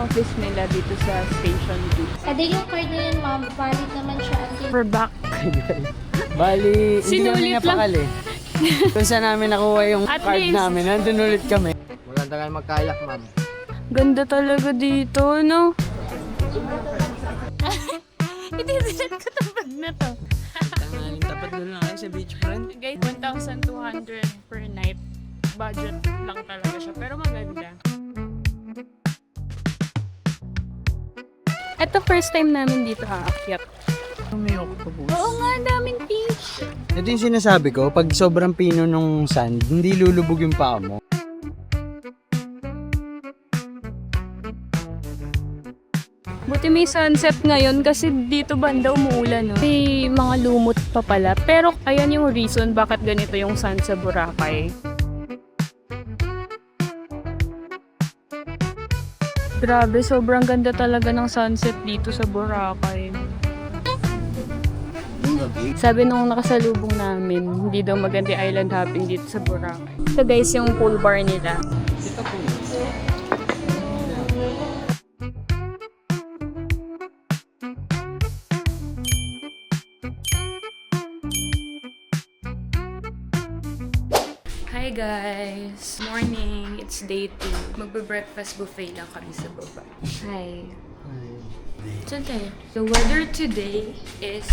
office nila dito sa Station 2. Ade yung card na yun, ma'am. Valid naman siya until... We're back. Bali, hindi Sinulit kami lang. napakali. Kung saan namin nakuha yung At card least. namin, nandun ulit kami. Maganda kayo magkailak, ma'am. Ganda talaga dito, no? Iti-set ko itong bag na to. Tanghaling tapat doon lang kayo sa beachfront. Guys, 1,200 per night. Budget lang talaga siya, pero maganda. Ito first time namin dito aakyat. May octopus. Oo nga, ang daming fish. Ito yung sinasabi ko, pag sobrang pino nung sand, hindi lulubog yung paa mo. Buti may sunset ngayon kasi dito banda umuulan, no? May mga lumot pa pala. Pero ayan yung reason bakit ganito yung sun sa Boracay. Grabe, sobrang ganda talaga ng sunset dito sa Boracay. Sabi nung nakasalubong namin, hindi daw maganda yung island hopping dito sa Boracay. Ito guys, yung pool bar nila. Ito po. Hi guys! Morning! It's day 2. Magbe-breakfast buffet lang kami sa baba. Hi! Saan tayo? The weather today is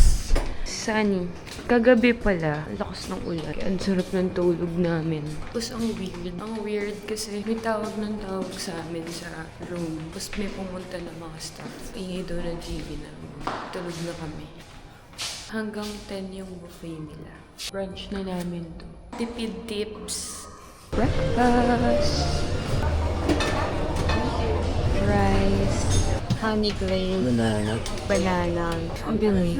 sunny. Kagabi pala, lakas ng ulan. Ang sarap ng tulog namin. Tapos ang weird. Ang weird kasi may tawag ng tawag sa amin sa room. Tapos may pumunta na mga staff. Ingay daw ng TV namin. Tulog na kami. Hanggang 10 yung buffet nila. Brunch na namin to. Tipid tips. Breakfast. Rice. Honey glazed. Banana. Ang bilis.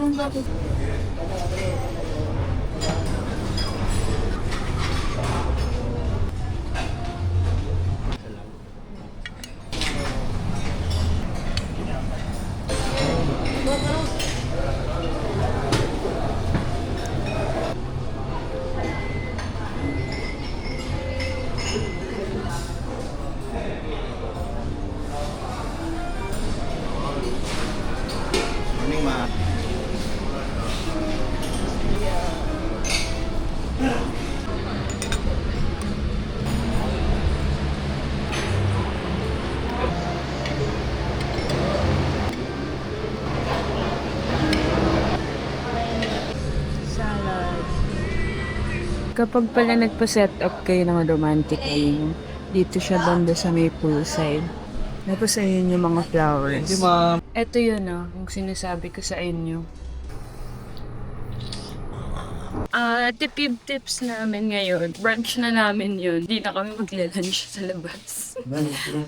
Morning, ma'am. Salad. Kapag pala nagpa-set up kayo ng romantic game, dito siya banda sa may poolside. Tapos ayun yung mga flowers. Hindi ma'am. Ito yun yung sinasabi ko sa inyo. Tipid tips namin ngayon. Brunch na namin yun. Hindi na kami magla-lunch sa labas.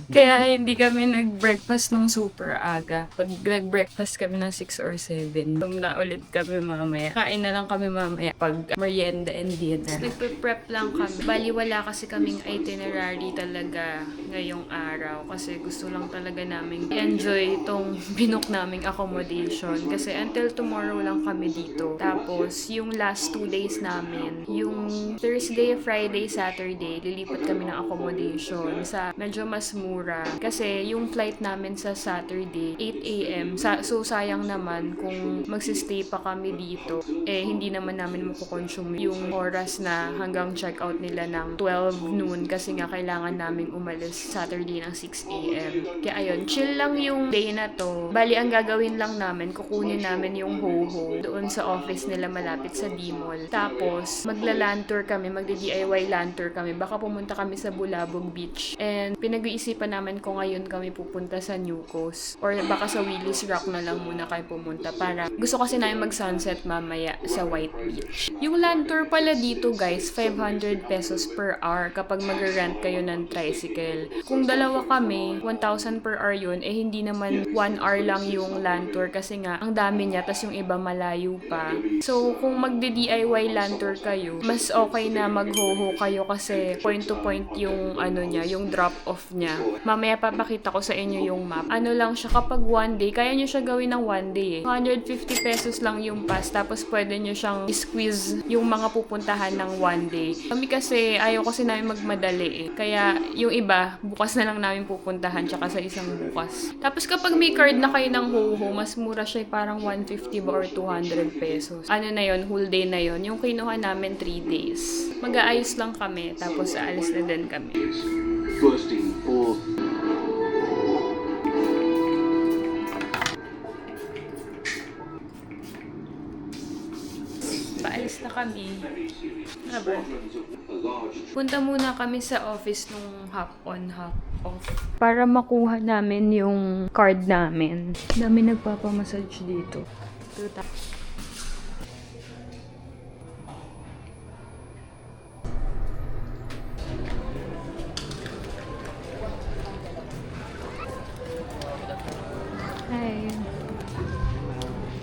Kaya hindi kami nag-breakfast nung super aga. Pag nag-breakfast kami ng 6 or 7, na ulit kami mamaya. Kain na lang kami mamaya pag merienda and dinner. Nagpe-prep lang kami. Bali wala kasi kaming itinerary talaga ngayong araw. Kasi gusto lang talaga namin enjoy itong binook naming accommodation. Kasi until tomorrow lang kami dito. Tapos yung last 2 days namin, yung Thursday, Friday, Saturday, lilipat kami ng accommodation sa medyo mas mura. Kasi yung flight namin sa Saturday, 8 a.m. So sayang naman kung magsistay pa kami dito, hindi naman namin makukonsume yung oras na hanggang check-out nila ng 12 noon kasi nga kailangan namin umalis Saturday ng 6 a.m. Kaya ayun, chill lang yung day na to. Bali, ang gagawin lang namin, kukunin namin yung Ho-Ho doon sa office nila malapit sa D-Mall. Tapos, magla-land tour kami, magdi-DIY land tour kami. Baka pumunta kami sa Bulabog Beach. And pinag-iisipan namin kung ngayon kami pupunta sa New Coast. Or baka sa Willis Rock na lang muna kayo pumunta para gusto kasi namin mag-sunset mamaya sa White Beach. Yung land tour pala dito guys, 500 pesos per hour kapag mag-rent kayo ng tricycle. Kung dalawa kami, 1,000 per hour yun, hindi naman 1 hour lang yung land tour kasi nga ang dami niya, tas yung iba malayo pa. So, kung magdi-DIY mag-Wayland tour kayo, mas okay na mag-Hoho kayo kasi point to point yung ano niya, yung drop off niya. Mamaya papakita ko sa inyo yung map. Ano lang siya, kapag one day, kaya nyo siya gawin ng one day eh. 150 pesos lang yung pass, tapos pwede nyo siyang squeeze yung mga pupuntahan ng one day. Kami kasi, ayaw kasi namin magmadali eh. Kaya yung iba, bukas na lang namin pupuntahan, tsaka sa isang bukas. Tapos kapag may card na kayo ng Hoho, mas mura siya parang 150 ba or 200 pesos. Ano na yon, whole day na yon. Yung kinuha namin 3 days. Mag-aayos lang kami, tapos aalis na din kami. Bursting forth. Paalis na kami. Punta muna kami sa office nung hop on, hop off. Para makuha namin yung card namin. Dami nagpapamassage dito. Tuta. Hi.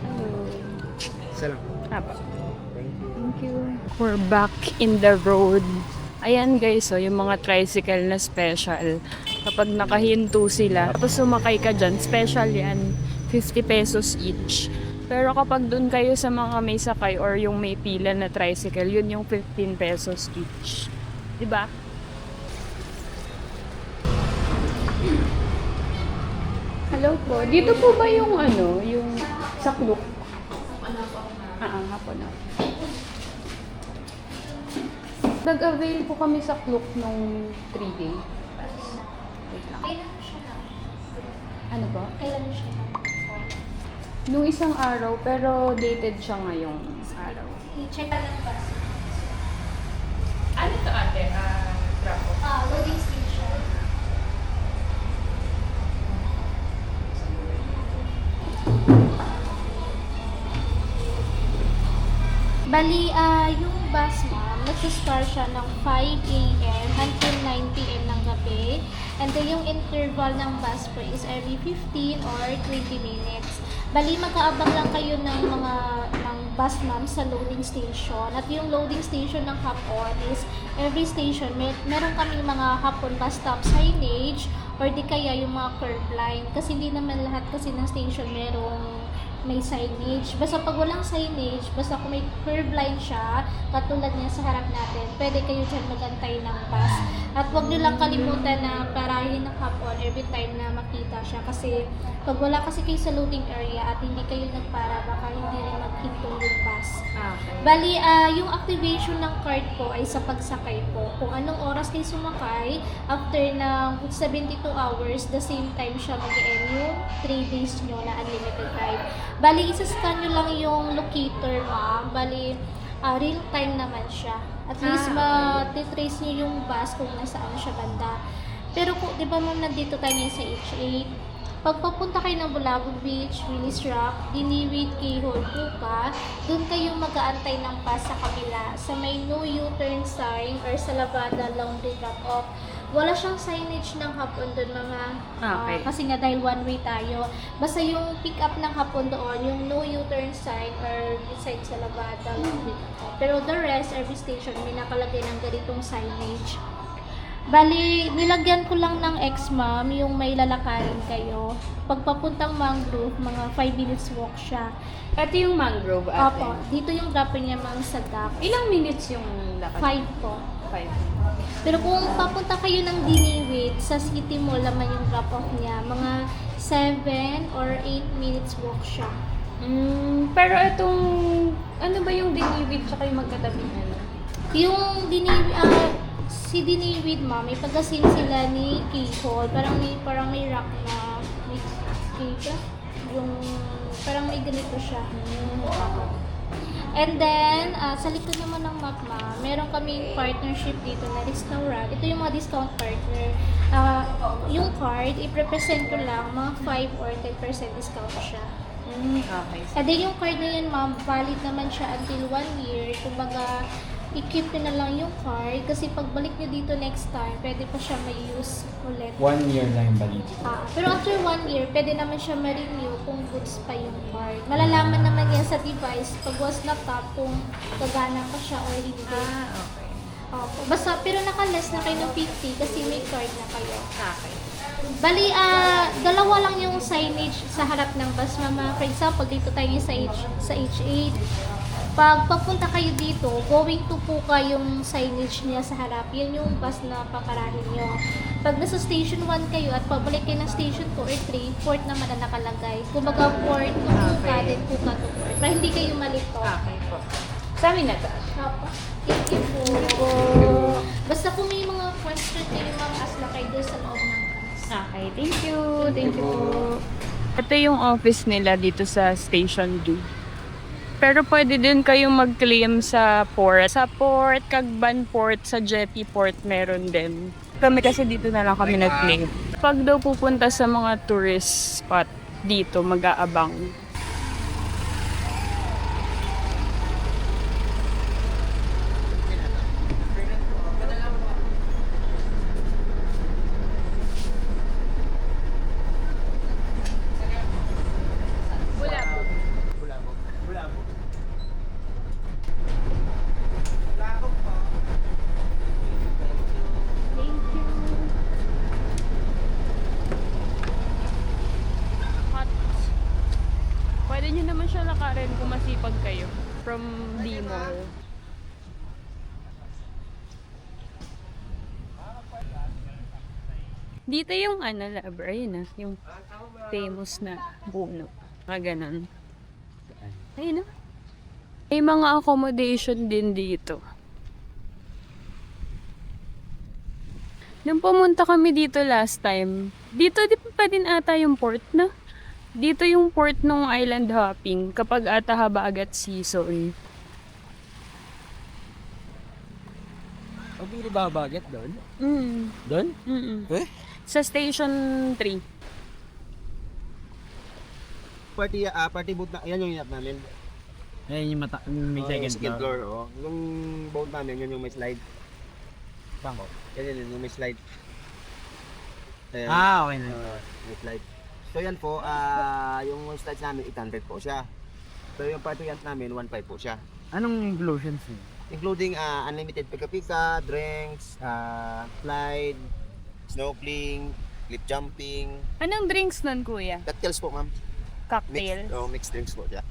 Hello. Isa lang. Apa. Thank you. We're back in the road. Ayan guys, so yung mga tricycle na special. Kapag nakahinto sila, tapos sumakay ka dyan, special yan. 50 pesos each. Pero kapag dun kayo sa mga may sakay or yung may pila na tricycle, yun yung 15 pesos each. Diba? Hello po. Dito po ba yung ano, yung sakluk? Hapon na. Nag-avail po kami sa Klook nung 3-day. Wait lang. Kailan siya na? Ano ba? Kailan siya na? Nung isang araw, pero dated siya ngayong araw. I-check ka lang ba? Ano to ate? Drop off. Loading station. Bali, yung bus ma'am, nag-start siya ng 5 a.m. until 9 p.m. ng gabi. And then yung interval ng bus po is every 15 or 20 minutes. Bali, mag-aabang lang kayo ng mga bus ma'am sa loading station. At yung loading station ng Hapon is every station, meron kaming mga Hapon bus stop signage or di kaya yung mga curb line. Kasi hindi naman lahat kasi ng station may signage. Basta pag walang signage, basta kung may curb line siya, katulad niya sa harap natin, pwede kayo dyan magantay ng bus. At wag nyo lang kalimutan na parahin ng Hapon every time na makita siya. Kasi pag wala kasi kayo sa loading area at hindi kayo nagpara, baka hindi rin maghintong yung bus. Okay. Bali, yung activation ng card po ay sa pagsakay po. Kung anong oras kayo sumakay, after ng 72 hours, the same time siya mag-end yung 3 days nyo na unlimited ride. Bali, isa-scan nyo lang yung locator, ma'am. Bali, real time naman siya. At least ma-trace nyo yung bus kung nasaan siya banda. Pero kung, di ba ma'am, nandito tayo ngayon sa H8, pag papunta kayo ng Bulabog Beach, Willis Rock, Diniwid, Quezon, Puka, doon kayo mag-aantay ng bus sa kabila. Sa may no U-turn sign or sa Lavada Laundry Drop-Off. Wala siyang signage ng Hapon doon mga Okay. kasi nga dahil one way tayo. Basta yung pick up ng Hapon doon, yung no U-turn sign or beside sa Lavada Laundry Drop-Off. Pero the rest, every station may nakalagay ng ganitong signage. Bali, nilagyan ko lang ng X ma'am yung may lalakarin kayo. Pagpapuntang Mangrove, mga 5 minutes walk siya. Ito yung mangrove ate. Opo, dito yung drop niya ma'am sa dock. Ilang minutes yung lakad? 5 po. 5. Pero kung papunta kayo ng Diniwid, sa City Mall naman yung drop-off niya, mga 7 or 8 minutes walk siya. Pero itong, ano ba yung Diniwid tsaka yung magkatabing ano? Yung si Diniwid ma'am, may pagkasin sila ni Quezon. Parang may rock na, may cave, yung, parang may ganito siya. And then, sa likod naman ng map ma'am, meron kaming partnership dito na restaurant. Ito yung mga discount partner. Yung card, i-represent ko lang, mga 5 or 10% discount siya. Okay. And then yung card na yan ma'am, valid naman siya until 1 year. Kumbaga, i-keep nyo na lang yung card kasi pagbalik nyo dito next time, pwede pa siya may use ulit. 1 year lang yung validity. Pero after 1 year, pwede naman siya ma-renew kung goods pa yung card. Malalaman naman yan sa device pag was na tap kung gagana pa siya or hindi. Okay. Opo. Basta, pero naka-less na kayo ng 50 kasi may card na kayo. Okay. Bali, dalawa lang yung signage sa harap ng bus, mama. For example, dito tayo sa H8. Pag papunta kayo dito, going to po yung signage niya sa harap. Yan yung bus na paparahin nyo. Pag nasa station 1 kayo at pabalik kayo ng station 2 or 3, port naman na nakalagay. Kumbaga port to Puka, then Puka to port. Para hindi kayo malito. Okay po. Sa amin na to. Opo. Thank you po. Basta kung may mga question kayo, ma'am, ask na kayo doon sa loob ng bus. Okay, thank you. Thank you po. Ito yung office nila dito sa Station 2. Pero pwede din kayong mag-claim sa port. Sa port, Cagban Port, sa Jetty Port, meron din. Kami kasi dito na lang kami nag-claim. Pag daw pupunta sa mga tourist spot dito, mag-aabang. Pwede nyo naman siya lakarin kung masipag kayo. From D-Mall. Dito yung lover, ayun yung famous na puno. Ganon. Ayun May mga accommodation din dito. Nung pumunta kami dito last time, dito di pa din ata yung port na. Dito yung port ng island hopping kapag ata habagat season. Okay, di ba baget doon? Doon? Eh? Sa station 3. Party boat na, yan yung inap namin. Ayan yung may second Second floor. floor, oh. Yung boat namin, yun yung may slide. Saan ko? Yan yung may slide. Ayan. Okay na. May slide. So yan po, yung slides namin 800 po siya. So yung party yacht namin 1.5 po siya. Anong inclusions niya? Including unlimited pika-pika, drinks, slide, snorkeling, cliff jumping, Anong drinks nun, kuya? cocktails po ma'am. Cocktail? Mixed drinks po siya.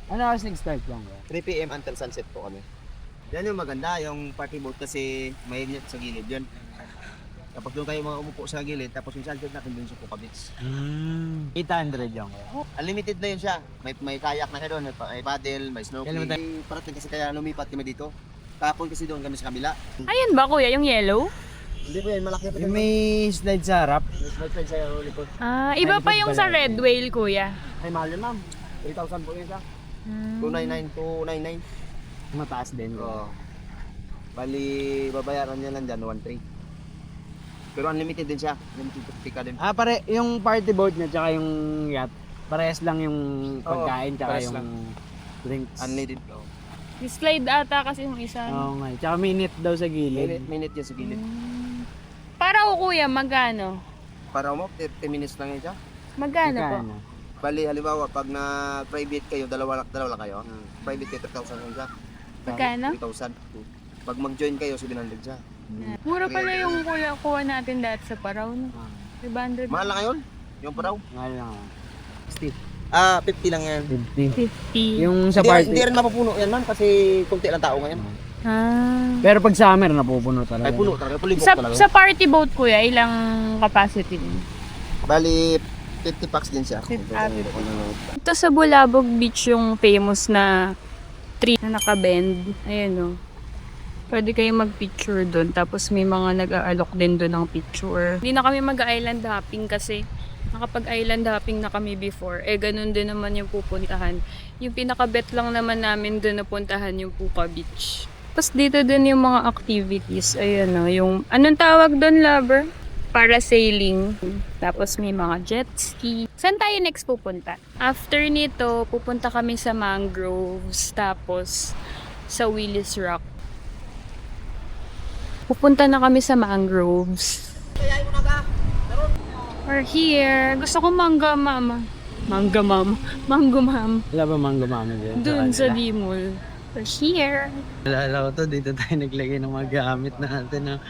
Ano oras nag-start lang ba? 3 PM until sunset po kami. Yan yung maganda, yung party boat kasi may init sa gilid yun. Kapag doon kayo mga umupo sa gilid, tapos yung sunset natin doon sa Puka Beach. 800 lang. Unlimited na yun siya. May kayak na kayo doon, may paddle, may snorkeling. May parating kasi kaya lumipat kami dito. Tapon kasi doon kami sa kabila. Ayan ba, kuya? Yung yellow? Hindi po yan, malaki pa Yung may slide sa harap. May slide sa likod. Iba pa yung sa Red Whale, kuya. Ay, mahal yun ma'am. 3,000 po yun siya. 299, 299. Mataas din. Oo. Bali, babayaran niya lang dyan, 1.3. Pero unlimited din siya. Unlimited pika din. Pare, yung party boat niya tsaka yung yacht, parehas lang yung pagkain tsaka parehas yung lang. drinks. Unlimited. Oh. Slide ata kasi yung isa. Oo nga. Tsaka minute daw sa gilid. Minute yan sa gilid. Para ko, kuya, magkano? Para mo, 30 minutes lang yun siya. Magkano po? Magkano? Bali, halimbawa, pag na-private kayo, dalawa lang kayo, private kayo, 3,000 lang siya. Magkano? 3,000. Pag mag-join kayo, 700 siya. Mura pala yung kuya kuha natin dati sa Paraw, no? 500. Mahal na ngayon? Yung paraw? Mahal lang. 60. 50 lang yan. 50. 50. Yung sa Hindi, party. hindi rin mapupuno yan man kasi kunti lang tao ngayon. Pero pag summer, napupuno talaga. Ay puno talaga, pulibok Sa, talaga. sa party boat, kuya, ilang capacity din? Bali, 50 packs din siya. Ito sa Bulabog Beach yung famous na tree na nakabend. Ayan o. Pwede kayo mag-picture doon. Tapos may mga nag-aalok din doon ng picture. Hindi na kami mag-island hopping kasi nakapag-island hopping na kami before. Ganun din naman yung pupuntahan. Yung pinaka-bet lang naman namin doon na puntahan yung Puka Beach. Tapos dito din yung mga activities. Ayan o. Yung, anong tawag doon, lover? Parasailing. Tapos may mga jet ski. Saan tayo next pupunta? After nito, pupunta kami sa mangroves. Tapos sa Willis Rock. Pupunta na kami sa mangroves. We're here. Gusto ko mangga, mama. Mangga, mama. Mango, mama. Wala ba mangga-mama dyan? Doon sa kanila? Dimol. We're here. Alala ko to, dito tayo naglagay ng mga gamit natin.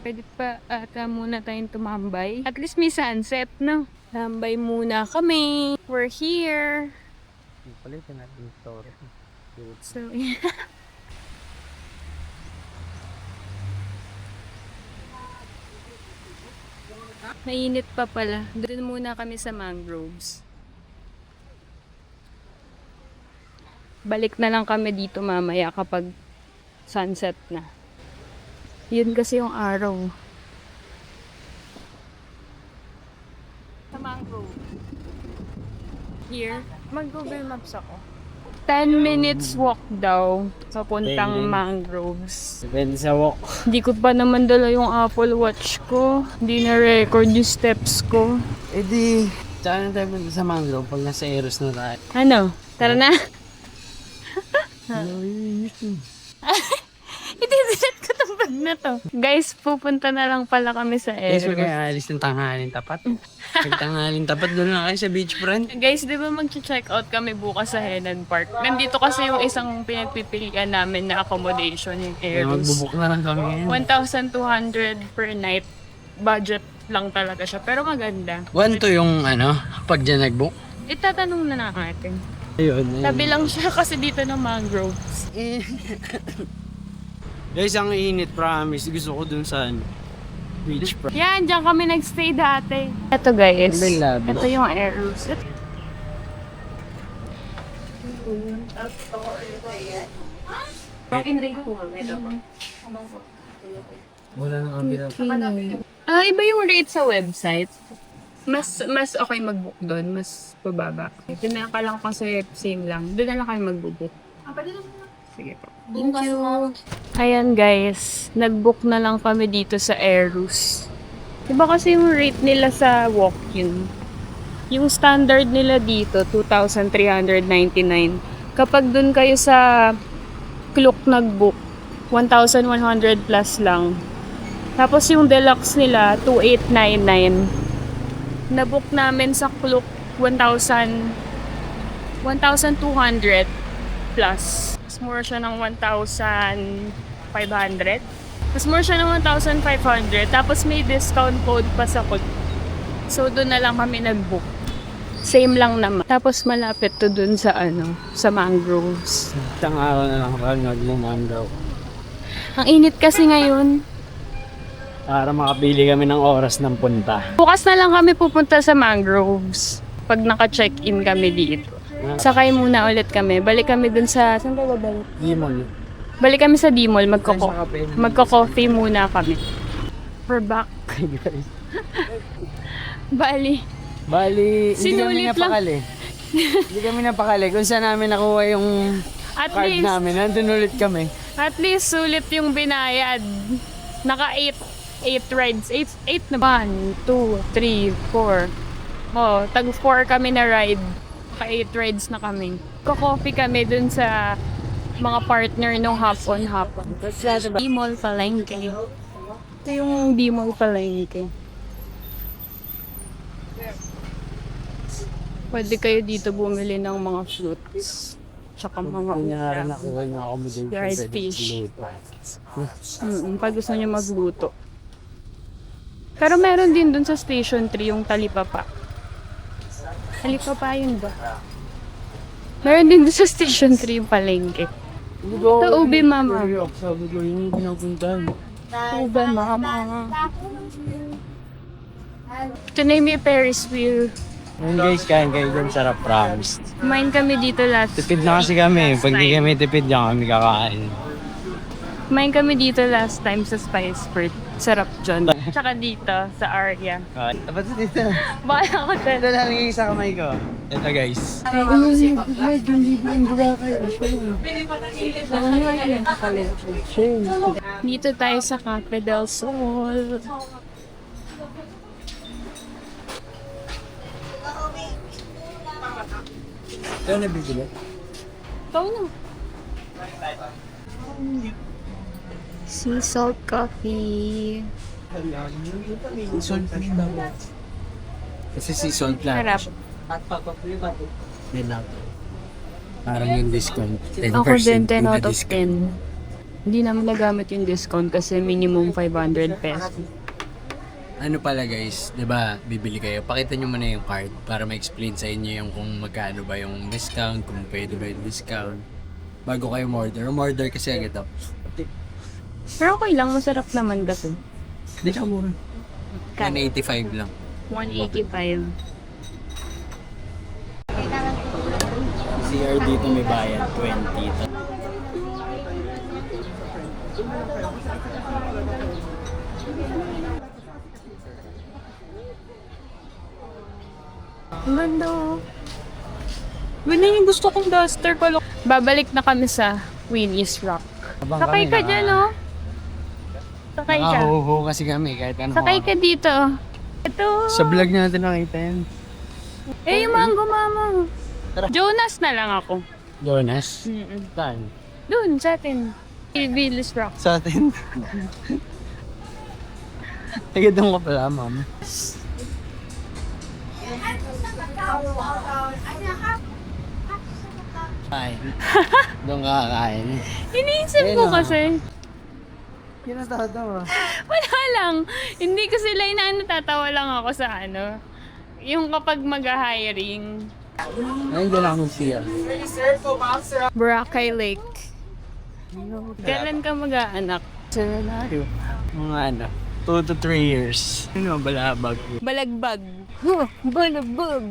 Pwede pa ata muna tayong tumambay. At least may sunset, no? Tambay muna kami. We're here. Palitan natin yung story. So, mainit pa pala. Doon muna kami sa mangroves. Balik na lang kami dito mamaya kapag sunset na. Yun kasi yung araw. Sa mangrove. Here, mag-Google Maps ako. 10 minutes walk daw papuntang 10 minutes. mangroves. Depende sa walk. Hindi ko pa naman dala yung Apple Watch ko. Hindi na-record yung steps ko. Eh di, tsaka na tayo punta sa mangrove pag nasa Eros na tayo. Ano? Tara na. Iti-delete ko tong bag na to. Guys, pupunta na lang pala kami sa Guys, Eros. huwag kayo alis ng tanghalin tapat. Pag tanghalin tapat, doon lang kayo sa beachfront. Guys, di ba mag-check out kami bukas sa Henan Park? Nandito kasi yung isang pinagpipilian namin na accommodation, yung Kaya Eros. magbubuk na lang kami ngayon. 1,200 per night. Budget lang talaga siya. Pero maganda. 1 to yung pag dyan nag-book. Itatanong na natin. Ayun. Tabi lang siya kasi dito ng mangroves. Guys, ang init, promise. Gusto ko dun sa beachfront. Yan, dyan kami nagstay dati. Ito guys. May lobby. Ito yung Eros. Wala nang ambila. Iba yung rate sa website. Mas okay mag-book doon, mas pababa. Doon na ka lang kasi same lang. Doon na lang kayo mag-book. Sige po. Thank you. Ayan guys, nag-book na lang kami dito sa Eros. Diba kasi yung rate nila sa walk-in? Yung standard nila dito, 2,399. Kapag doon kayo sa Klook nag-book, 1,100 plus lang. Tapos yung deluxe nila, 2,899. Na-book namin sa Klook 1,200 plus. Mas mura siya ng 1,500. Mas mura siya ng 1,500. Tapos may discount code pa sa Klook. So doon na lang kami nag-book. Same lang naman. Tapos malapit to dun sa sa mangroves. Isang araw na lang kami nag-mangrove. Ang init kasi ngayon. Para makapili kami ng oras ng punta. Bukas na lang kami pupunta sa mangroves. Pag naka-check-in kami dito. Sakay muna ulit kami. Balik kami dun sa... Saan ba babalik? Dimol. Balik kami sa Dimol. Sa kape. Magko-coffee muna kami. We're back. Guys. Bali. Bali, hindi kami Sinulit lang. napakali. Hindi kami napakali. Kung saan namin nakuha yung At card least, namin, nandun ulit kami. at least sulit yung binayad. Naka 8 rides. 8 na ba? 1, 2, 3, 4. Oh, tag 4 kami na ride. Naka 8 rides na kami. Ko-coffee kami dun sa mga partner nung hapon. Dimol Palengke. Ito yung Dimol Palengke. Pwede kayo dito bumili ng mga fruits. Tsaka mga Kunyari nakuha yung accommodation. Dried pwede fish. luto. pag gusto nyo magluto. Pero meron din dun sa Station 3 yung talipapa. Talipapa yun ba? Meron din dun sa Station 3 yung palengke. Ito, ube mama. Sabi ko, yung pinapuntahan. Ube mama. Ito na yung may Ferris wheel. Ayun guys, kain kayo dyan, sarap, promise. Kumain kami dito last. Tipid na kasi kami. Pag di kami tipid yan, kami kakain. Kumain kami dito last time sa Spice Fruit. Sarap dyan. Tsaka dito sa Arya. Dapat dito. Baka ako Ito lang yung sa kamay ko. Ito guys. Dito tayo sa Cafe del Sol. Ito na bibili. Ikaw na. Sea salt coffee. Season lang. Kasi season lang. Harap. Yan lang. Parang yung discount. 10% Ako din 10 out of discount. 10. Hindi namin nagamit yung discount kasi minimum 500 pesos. Ano pala guys, 'di ba? Bibili kayo. Pakita niyo muna yung card para ma-explain sa inyo yung kung magkano ba yung discount, kung pwede ba yung discount. Bago kayo umorder kasi agad ako. Pero okay lang, masarap naman kasi. Hindi siya mura. 185 lang. 185. CR dito may bayad 20. Ang ganda oh. Ganda yung gusto kong duster ko. Babalik na kami sa Winnie's Rock. Sakay ka dyan oh. Sakay ka. Nakahuho kasi kami kahit ano. Sakay ka dito. Ito. Sa vlog natin nakita yan. Eh, yung mango mama. Jonas na lang ako. Jonas? Mm-mm. Saan? Doon, sa atin. Winnie's Rock. Sa atin. Agad doon ka pala, ma'am. Kain. Doon ka kakain. Iniisip ko Ayun, kasi. Kinatatawa. Wala lang. Hindi ko sila inaano, tatawa lang ako sa ano. Yung kapag mag-hiring. Ayun doon ako siya. Boracay Lake. Kailan ka mag-aanak? Serenaryo. Mga ano, 2 to 3 years. Ano, balabag. Balagbag. Balagbag.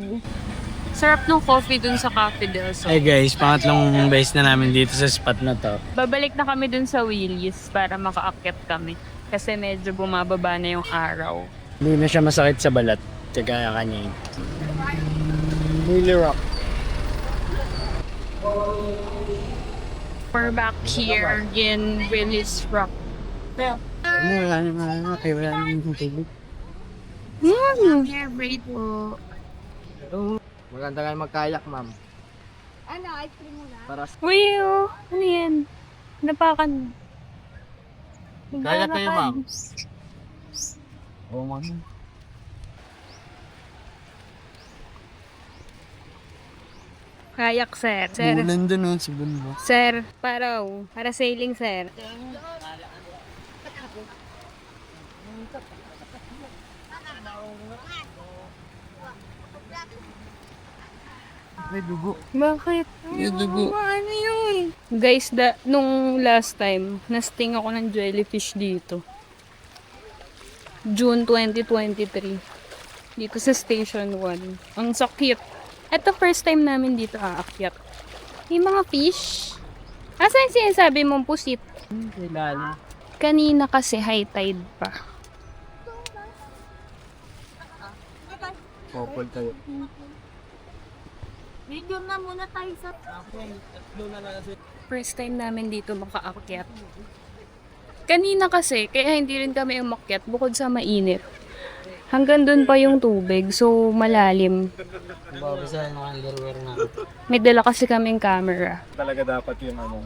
Sarap ng coffee dun sa Cafe Del Sol. Hey guys, pangatlong base na namin dito sa spot na to. Babalik na kami dun sa Willys para makaakyat kami. Kasi medyo bumababa na yung araw. Hindi na siya masakit sa balat. Kagaya kanya. Willy Rock. We're back here in Willys Rock. Ano, wala naman. Okay, wala naman yung tubig. Here, great po. Maganda ka magkayak, ma'am. Ano, ice cream muna? Para Uy, oh. Ano yan? Napakan. Kayak kayo, ma'am. Oo, ma'am. Kayak, sir. Sir. Bulan doon, sa bundok. Sir, para sailing, sir. May dugo. Bakit? May dugo. Ano yun? Guys, nung last time, nasting ako ng jellyfish dito. June 2023. Dito sa Station 1. Ang sakit. Ito first time namin dito aakyat. Yung mga fish. Asan sinasabi mong pusit? Kailan? Kanina kasi high tide pa. Popol tayo. Video na muna tayo sa... First time namin dito makaakyat. Kanina kasi, kaya hindi rin kami umakyat bukod sa mainit. Hanggang doon pa yung tubig, so malalim. Babasa ng underwear na. May dala kasi kaming camera. Talaga dapat yung ano.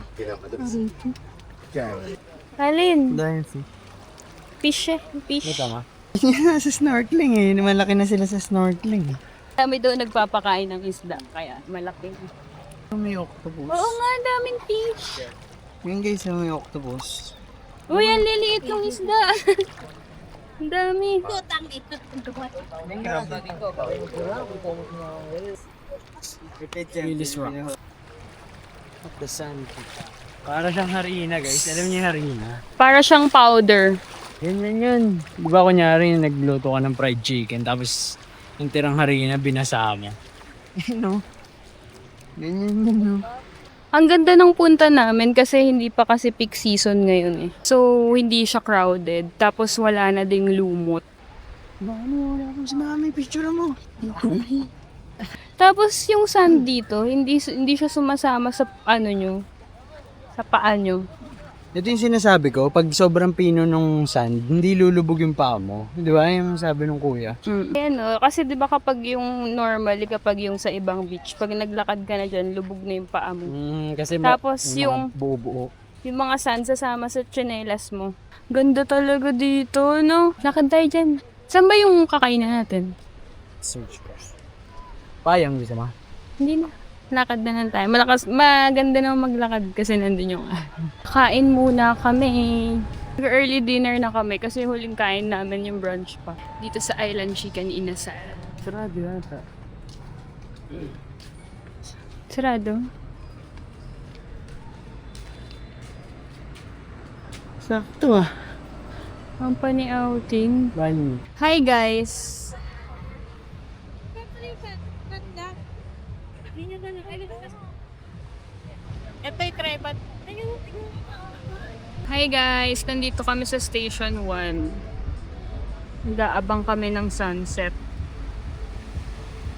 Alin? Dahil si. Fish eh. Fish. Tama. Sa snorkeling eh. Malaki na sila sa snorkeling. Kami doon nagpapakain ng isda, kaya malaki. May octopus. Oo nga, daming fish. Yan guys, may octopus. Uy, ang liliit yung isda. Ang dami. Putang ito. Willis Rock. At the sun. Para siyang harina guys. Alam niyo yung harina? Para siyang powder. Yun. Di ba kunyari nagluto ka ng fried chicken tapos yung tirang harina binasa mo. No? Ganyan yun no? Ang ganda ng punta namin kasi hindi pa kasi peak season ngayon eh. So, hindi siya crowded. Tapos wala na ding lumot. Wala akong sinami. Picture mo. Tapos yung sand dito, hindi siya sumasama sa ano nyo. Sa paa nyo. Ito yung sinasabi ko, pag sobrang pino nung sand, hindi lulubog yung paa mo. Di ba? Yung sabi nung kuya. Ayan o, kasi di ba kapag yung normally, kapag yung sa ibang beach, pag naglakad ka na dyan, lubog na yung paa mo. Kasi Tapos mga yung buo-buo. Yung mga sun sasama sa tsinelas mo. Ganda talaga dito, no? Lakad tayo dyan. Saan ba yung kakainan natin? Search ko. Payang bisa ma. Hindi na. Lakad na lang tayo. Maganda na maglakad kasi nandun yung kain muna kami. Early dinner na kami kasi huling kain namin yung brunch pa. Dito sa Island Chicken Inasal. Sarado yata. Sarado? Sakto ah. Company outing. Bani. Hi guys! Hi guys! Nandito kami sa Station 1. Nag-aabang kami ng sunset.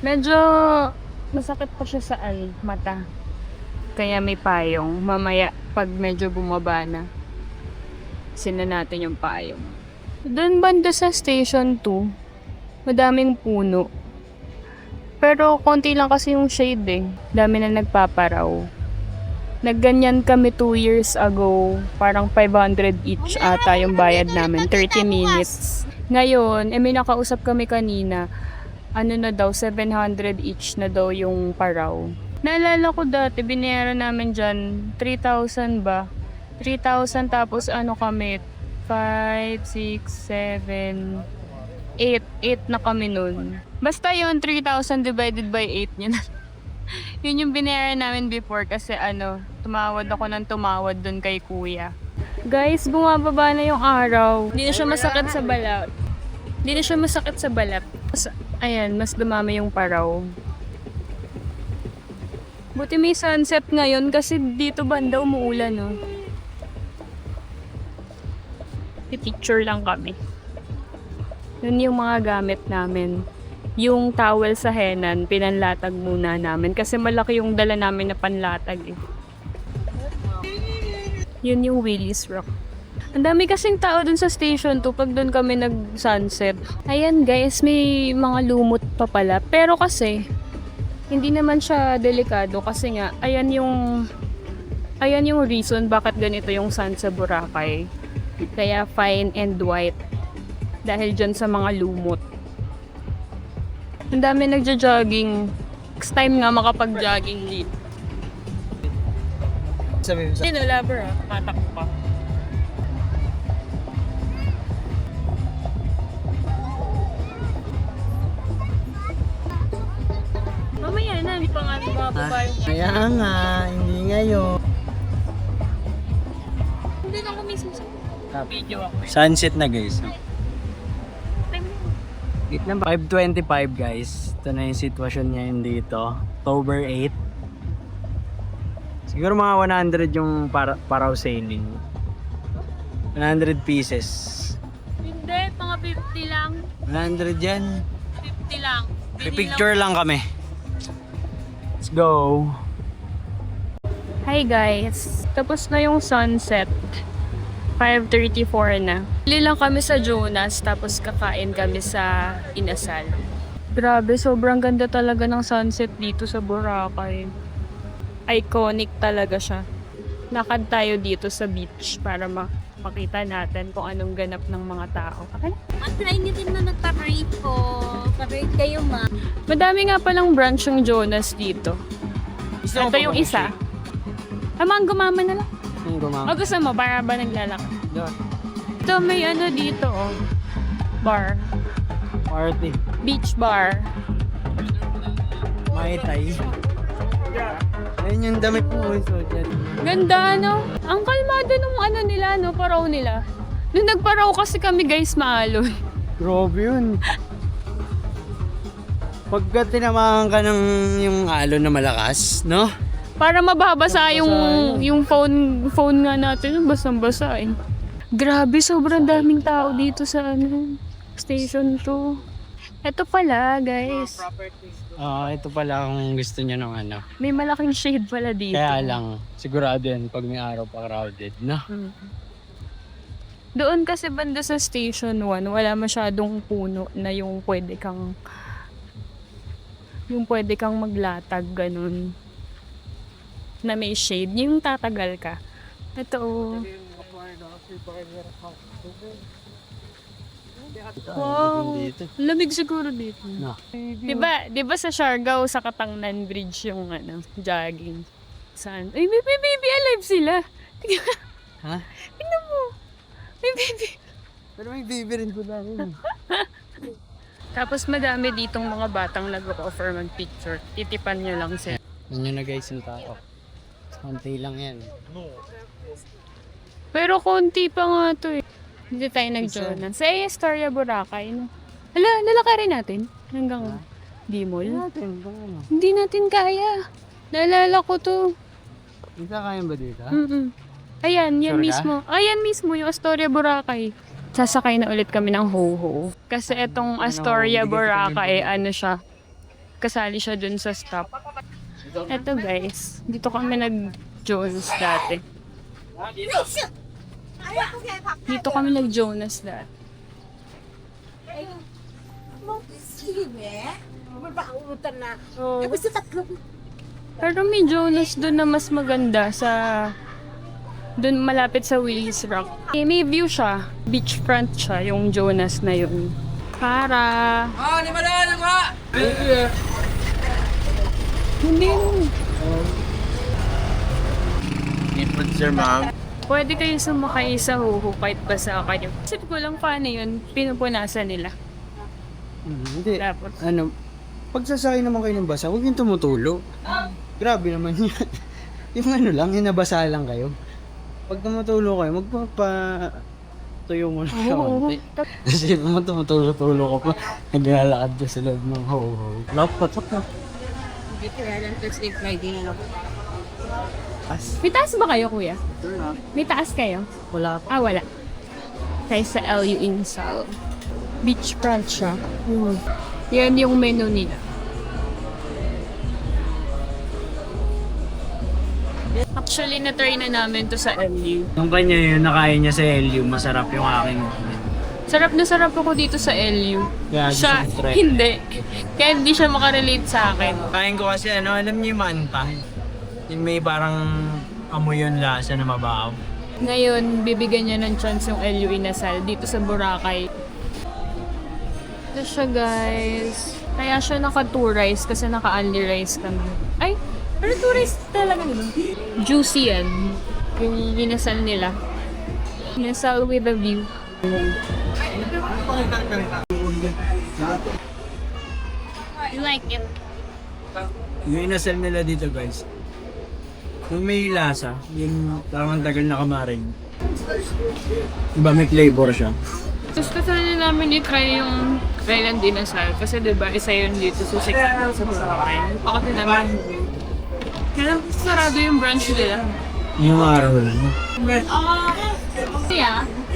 Medyo masakit pa siya sa mata. Kaya may payong. Mamaya, pag medyo bumaba na, sina natin yung payong. Doon banda sa Station 2, madaming puno. Pero konti lang kasi yung shade eh. Dami na nagpaparaw. Nagganyan kami 2 years ago. Parang 500 each ata yung bayad namin. 30 minutes. Ngayon, may nakausap kami kanina. Ano na daw, 700 each na daw yung paraw. Naalala ko dati, binayaran namin dyan, 3,000 ba? 3,000 tapos ano kami, 5, 6, 7, 8 na kami nun. Basta yun, 3,000 divided by 8 yun. Yun yung binayaran namin before kasi tumawad ako ng tumawad dun kay kuya. Guys, bumababa na yung araw. Hindi na siya masakit sa balat. Hindi na siya masakit sa balat. Ayan, mas dumami yung paraw. Buti may sunset ngayon kasi dito banda umuulan, no? Picture lang kami. Yun yung mga gamit namin. Yung towel sa henan, pinanlatag muna namin kasi malaki yung dala namin na panlatag eh. Yun yung Willis Rock. Ang dami kasing tao dun sa station 2 pag dun kami nag-sunset. Ayan guys, may mga lumot pa pala. Pero kasi, hindi naman siya delikado kasi nga, ayan yung reason bakit ganito yung sun sa Boracay. Kaya fine and white. Dahil dyan sa mga lumot. Ang dami nagja-jogging. Next time nga makapag-jogging dito. Sabi mo sa... Sino, lover ah? Tatakbo pa. Mamaya na, hindi pa nga bumababa yung... Kaya nga, hindi ngayon. Hindi lang kami sa video ako. Sunset na guys. 5:25 guys. Ito na yung sitwasyon ngayon dito. October 8. Siguro mga 100 yung paraw sailing. 100 pieces. Hindi, mga 50 lang. 100 yan. 50 lang. Picture lang kami. Let's go. Hi guys. Tapos na yung sunset. 5:34 na. Bili lang kami sa Jonas tapos kakain kami sa Inasal. Grabe, sobrang ganda talaga ng sunset dito sa Boracay. Iconic talaga siya. Lakad tayo dito sa beach para makita natin kung anong ganap ng mga tao. Okay? Try niyo din na nagpa-rate po. Pa-rate kayo, ma. Madami nga palang branch yung Jonas dito. Ito yung isa. Ang gumama na lang. O gusto mo, para ba naglalakad? Ito may dito bar. Party. Beach bar. Mai Tai. Ayun yung damit mo. Ganda Ang kalmado nung nila, paraw nila. Nung nagparaw kasi kami guys, maalon. Grabe yun. Pagka tinamahan ka ng yung alon na malakas, no? Para mababasa yung phone nga natin, basang-basa eh. Grabe, sobrang daming tao dito sa Station 2. Ito pala, guys. Ito pala kung gusto niyo ng May malaking shade pala dito. Kaya lang, sigurado yan pag may araw pa crowded, no? Doon kasi banda sa Station 1, wala masyadong puno na yung pwede kang maglatag, ganun. Na may shade, yung tatagal ka. Ito oh. Wow. Lamig siguro dito. No. Diba sa Siargao, sa Katangnan Bridge yung jogging. Saan? Ay, may baby alive sila. Ha? Tingnan mo. May baby. Pero may baby rin ko lang. Tapos madami ditong mga batang nag-offer mag-picture. Titipan nyo lang sila. Yun na guys yung tao. Konti lang yan. Pero konti pa nga to eh. Hindi tayo nag-journal. Sa Astoria, Boracay, no? Hala, lalakarin natin. Hanggang Dimol. Natin, ano? Hindi natin kaya. Naalala ko to. Hindi ka kaya ba dito? Ayan, yan Sure ka? mismo. Ayan mismo, yung Astoria, Boracay. Sasakay na ulit kami ng Ho-Ho. Kasi itong Astoria, Boracay, ano siya, kasali siya dun sa stop. Eto guys, dito kami nag-Jonas dati. Dito kami nag-Jonas dati. Pero may Jonas doon na mas maganda sa doon malapit sa Willis Rock. May view siya. Beachfront siya, yung Jonas na yun. Para... Hindi. Good sir, ma'am. Pwede kayo sumakay sa Ho-Ho kahit basa kayo. Isip ko lang paano yun, pinupunasan nila. Hindi. Dapat. Ano, pagsasakay naman kayo ng basa, huwag yung tumutulo. Grabe naman yan. Yung ano lang, yung nabasa lang kayo. Pag tumutulo kayo, tuyo mo na kaunti. Kasi naman tumutulo-tulo ko pa. Naglalakad ka sa loob ng ho-ho. Lapat ka. May taas ba kayo, kuya? May taas kayo? Wala pa. Ah, wala. Kaya sa LU Insal. Beachfront siya. Yan yung menu nila. Actually, na-try na namin to sa LU. Nung kanya yun, nakain niya sa LU, masarap yung aking. Sarap na sarap ako dito sa LU. Kaya Siya, gusto ko try. hindi. Kaya hindi siya makarelate sa akin. Kain ko kasi alam niyo yung manta? Yung may parang amoy yung lasa na mabaho. Ngayon, bibigyan niya ng chance yung LU Inasal dito sa Boracay. Ito siya, guys. Kaya siya naka-2 rice kasi naka-only rice kami. Ay, pero 2 rice talaga nila. Juicy yan. Yung inasal nila. Inasal with a view. You like it? Yung inasal nila dito guys, yung may lasa, yung parang tagal na kamaring. Diba may flavor siya? Gusto sana namin i-try yung Island Inasal kasi diba isa yun dito sa sikat sa Boracay. Ako din naman. Kaya lang sarado yung branch nila. Yung araw lang.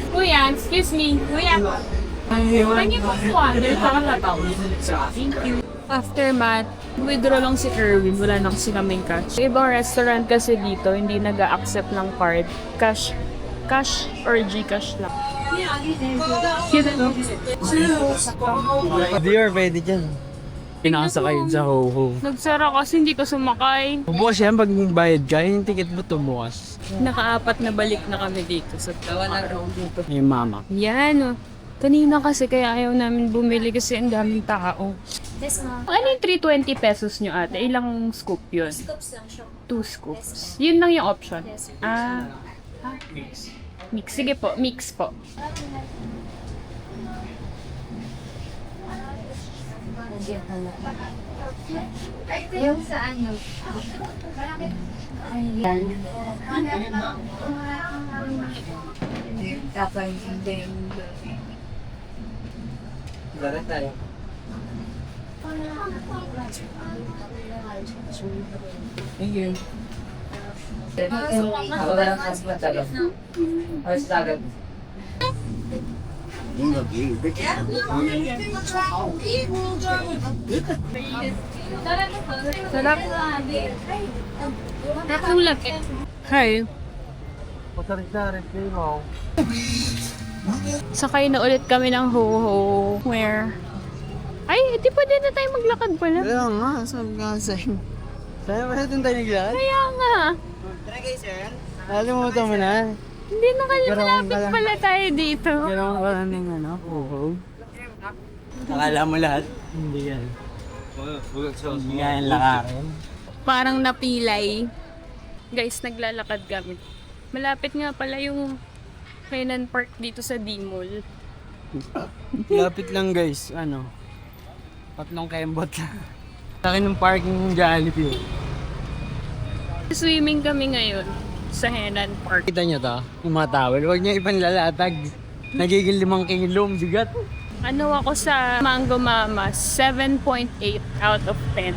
Kuya, excuse me. Kuya. Thank you for water. Thank you. After mat, withdraw lang si Erwin. Wala na kasi kaming cash. Ibang restaurant kasi dito, hindi nag-accept ng card. Cash or Gcash lang. Hindi or pwede dyan. Pinakasakay yun sa ho-ho. Nagsara kasi hindi ko sumakay. Bubukas yan pag bayad ka, yung ticket mo tumukas. Naka-4 na balik na kami dito sa dito. Yung mama. Yan. Kanina kasi kaya ayaw namin bumili kasi ang daming tao. Yes, ma'am. Ano yung 320 pesos nyo ate? Ilang scoop yun? Scoops lang siya. 2 scoops. Yun lang yung option? Yes. Mix. Sige po, mix po. Yung sa ano? Ayan. Kapag hindi. Dara tayo. Ayun. Walang mas matagal. Mas tagal. Sarap. Natulak eh. Hi. Patarik-tarik kayo mo. Sakay na ulit kami ng Ho-Ho. Where? Ay, di pa din na tayo maglakad pala. Kaya nga, sabi nga sa'yo. Sa'yo ba natin tayo naglakad? Kaya nga. Tara guys, sir. Alimutan mo na. Hindi na kayo Garong malapit ka lang. pala tayo dito. Gano'n ka lang ng ano, uhog. Akala mo lahat? Hindi yan. Hindi nga yung lakarin. Parang napilay. Guys, naglalakad kami. Malapit nga pala yung Highland Park dito sa D-Mall. Lapit lang guys, ano. 3 kembot lang. Sa akin ng parking ng Jollibee. Swimming kami ngayon sa Highland Park. Kita nyo to? Yung mga towel. Huwag nyo ipanlalatag. Nagiging 5 kilo, bigat. Ano ako sa Mango Mama, 7.8 out of 10.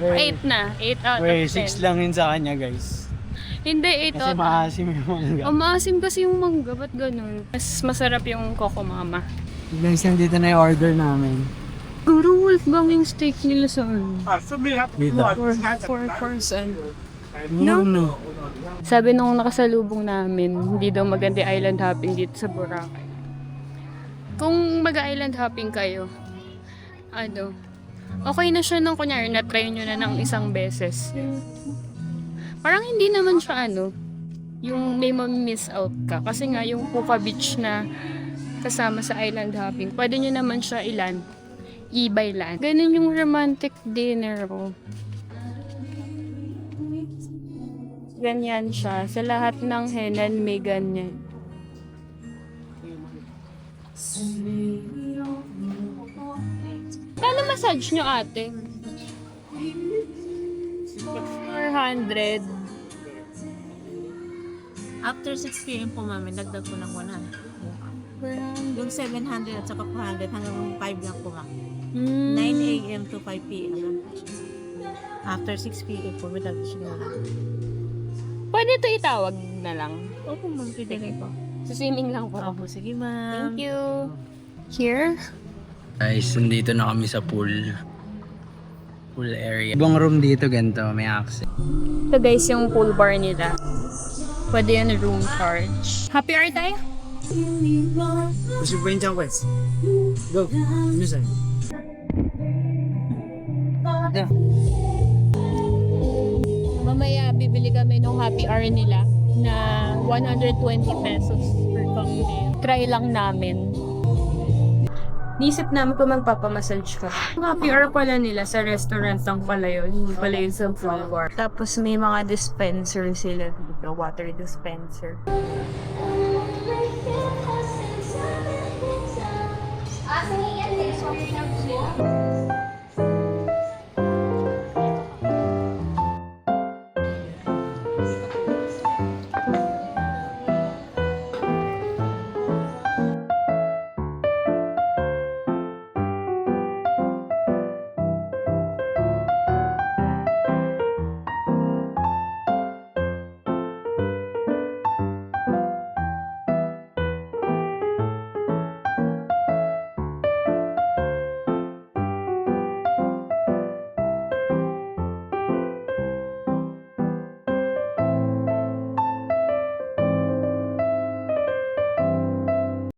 8 na, 8 out Wait, of 10. 6 lang yun sa kanya guys. Hindi, 8 Kasi out. maasim yung mangga. Maasim kasi yung mangga, ba't ganun? Mas masarap yung Coco Mama. Guys, nandito na yung order namin. Guru, wolf bang yung steak nila sa Dito. 4%. No. Sabi nung nakasalubong namin, hindi daw maganda island hopping dito sa Boracay. Kung mag-island hopping kayo, ano, okay na siya nung kunyari na-try nyo na ng isang beses. Parang hindi naman siya yung may ma-miss out ka. Kasi nga yung Puka Beach na kasama sa island hopping, pwede nyo naman siya i-by land. Ganun yung romantic dinner ko. Ganyan siya. Sa lahat ng Henan may ganyan. Kano massage nyo ate? 400. After 6 p.m. po mami, dagdag po ng 100. Yung 700 at saka 400 hanggang 5 lang po mami. 9 a.m. to 5 p.m. lang po siya. After 6 p.m. po, may dagdag siya na. Pwede ito itawag na lang. Opo ma'am, pwede rin po. Sa swimming lang po. Opo, sige ma'am. Thank you. Here? Guys, nandito na kami sa pool. Pool area. Ibang room dito ganito, may access. Ito guys yung pool bar nila. Pwede yan room charge. Happy hour tayo? Gusto po yung dyan, Wes? Go. Ano sa'yo? Mamaya bibili kami ng happy hour nila na 120 pesos per cocktail. Try lang namin. Nisip namin kung magpapamassage ka. Yung happy hour pala nila sa restaurant lang pala yun. Hindi pala yun sa pool bar. Tapos may mga dispenser sila dito. Water dispenser.